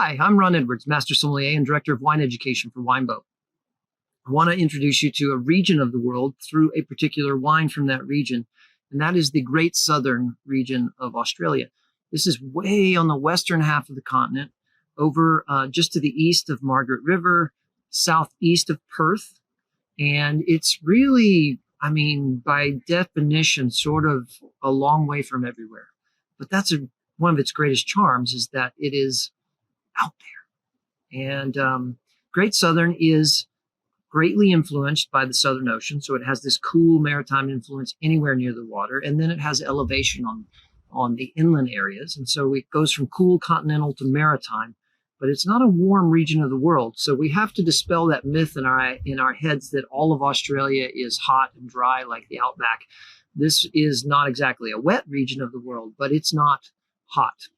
Hi, I'm Ron Edwards, Master Sommelier and Director of Wine Education for Winebow. I want to introduce you to a region of the world through a particular wine from that region, and that is the Great Southern region of Australia. This is way on the western half of the continent, over just to the east of Margaret River, southeast of Perth, and it's really, by definition, sort of a long way from everywhere. But that's one of its greatest charms is that it is out there. And Great Southern is greatly influenced by the Southern Ocean. So it has this cool maritime influence anywhere near the water. And then it has elevation on the inland areas. And so it goes from cool continental to maritime, but it's not a warm region of the world. So we have to dispel that myth in our heads that all of Australia is hot and dry like the outback. This is not exactly a wet region of the world, but it's not hot.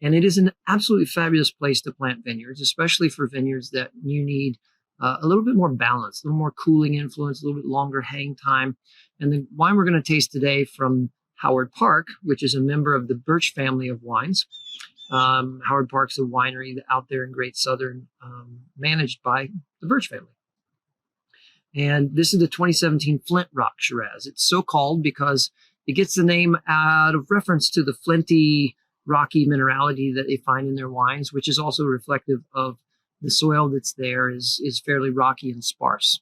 And it is an absolutely fabulous place to plant vineyards, especially for vineyards that you need a little bit more balance, a little more cooling influence, a little bit longer hang time. And the wine we're going to taste today from Howard Park, which is a member of the Birch family of wines. Howard Park's a winery out there in Great Southern, managed by the Birch family. And this is the 2017 Flint Rock Shiraz. It's so called because it gets the name out of reference to the flinty, rocky minerality that they find in their wines, which is also reflective of the soil that's there is fairly rocky and sparse.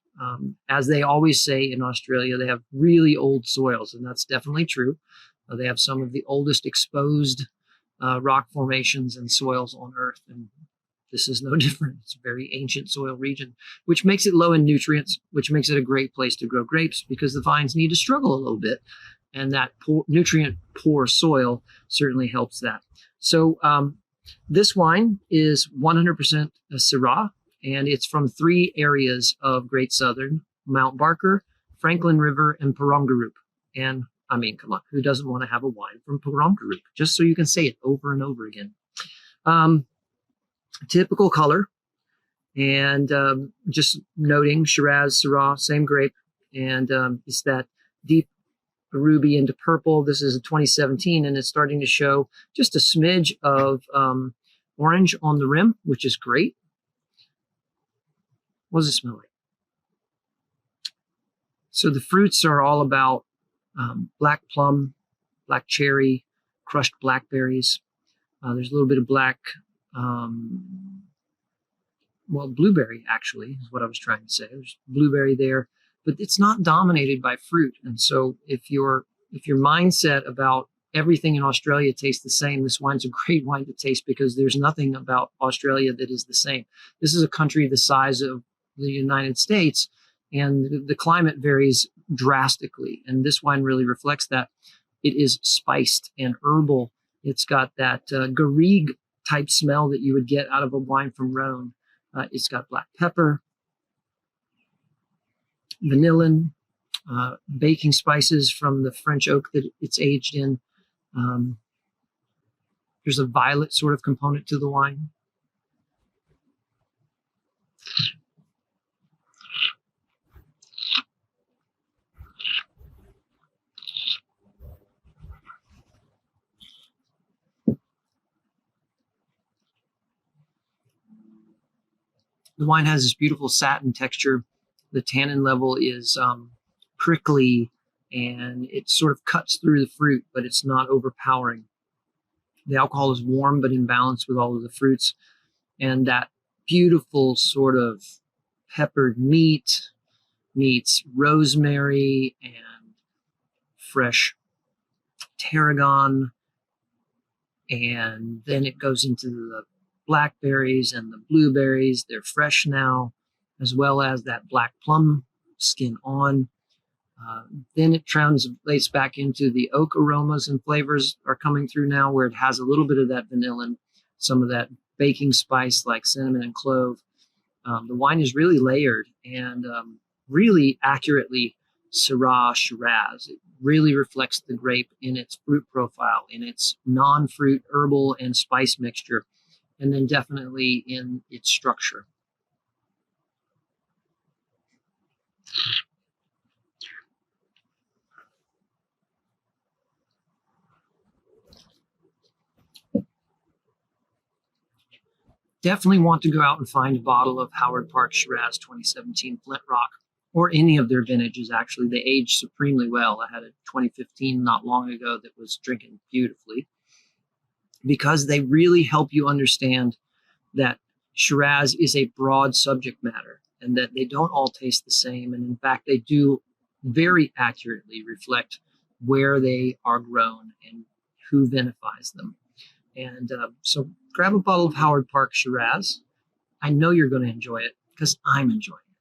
As they always say in Australia, they have really old soils, and that's definitely true. They have some of the oldest exposed rock formations and soils on Earth, and this is no different. It's a very ancient soil region, which makes it low in nutrients, which makes it a great place to grow grapes because the vines need to struggle a little bit. And that nutrient-poor soil certainly helps that. So this wine is 100% a Shiraz, and it's from 3 areas of Great Southern: Mount Barker, Franklin River, and Parongaroop. And come on, who doesn't want to have a wine from Parongaroop? Just so you can say it over and over again. Typical color, and just noting Shiraz, Syrah, same grape, and it's that deep ruby into purple. This is a 2017, and it's starting to show just a smidge of orange on the rim, which is great. What does it smell like? So the fruits are all about black plum, black cherry, crushed blackberries. There's a little bit of black, blueberry actually is what I was trying to say. There's blueberry there, but it's not dominated by fruit. And so if your mindset about everything in Australia tastes the same, this wine's a great wine to taste because there's nothing about Australia that is the same. This is a country the size of the United States, and the climate varies drastically. And this wine really reflects that. It is spiced and herbal. It's got that garrigue type smell that you would get out of a wine from Rhone. It's got black pepper, vanillin, baking spices from the French oak that it's aged in. There's a violet sort of component to the wine. The wine has this beautiful satin texture. The tannin level is prickly, and it sort of cuts through the fruit, but it's not overpowering. The alcohol is warm, but in balance with all of the fruits. And that beautiful sort of peppered meat meets rosemary and fresh tarragon. And then it goes into the blackberries and the blueberries. They're fresh now, as well as that black plum skin on. Then it translates back into the oak aromas and flavors are coming through now, where it has a little bit of that vanillin, some of that baking spice like cinnamon and clove. The wine is really layered and really accurately Syrah Shiraz. It really reflects the grape in its fruit profile, in its non-fruit herbal and spice mixture, and then definitely in its structure. definitely want to go out and find a bottle of Howard Park Shiraz 2017 Flint Rock, or any of their vintages. Actually, they age supremely well. I had a 2015 not long ago that was drinking beautifully, because they really help you understand that Shiraz is a broad subject matter and that they don't all taste the same. And in fact, they do very accurately reflect where they are grown and who vinifies them. And so grab a bottle of Howard Park Shiraz. I know you're going to enjoy it because I'm enjoying it.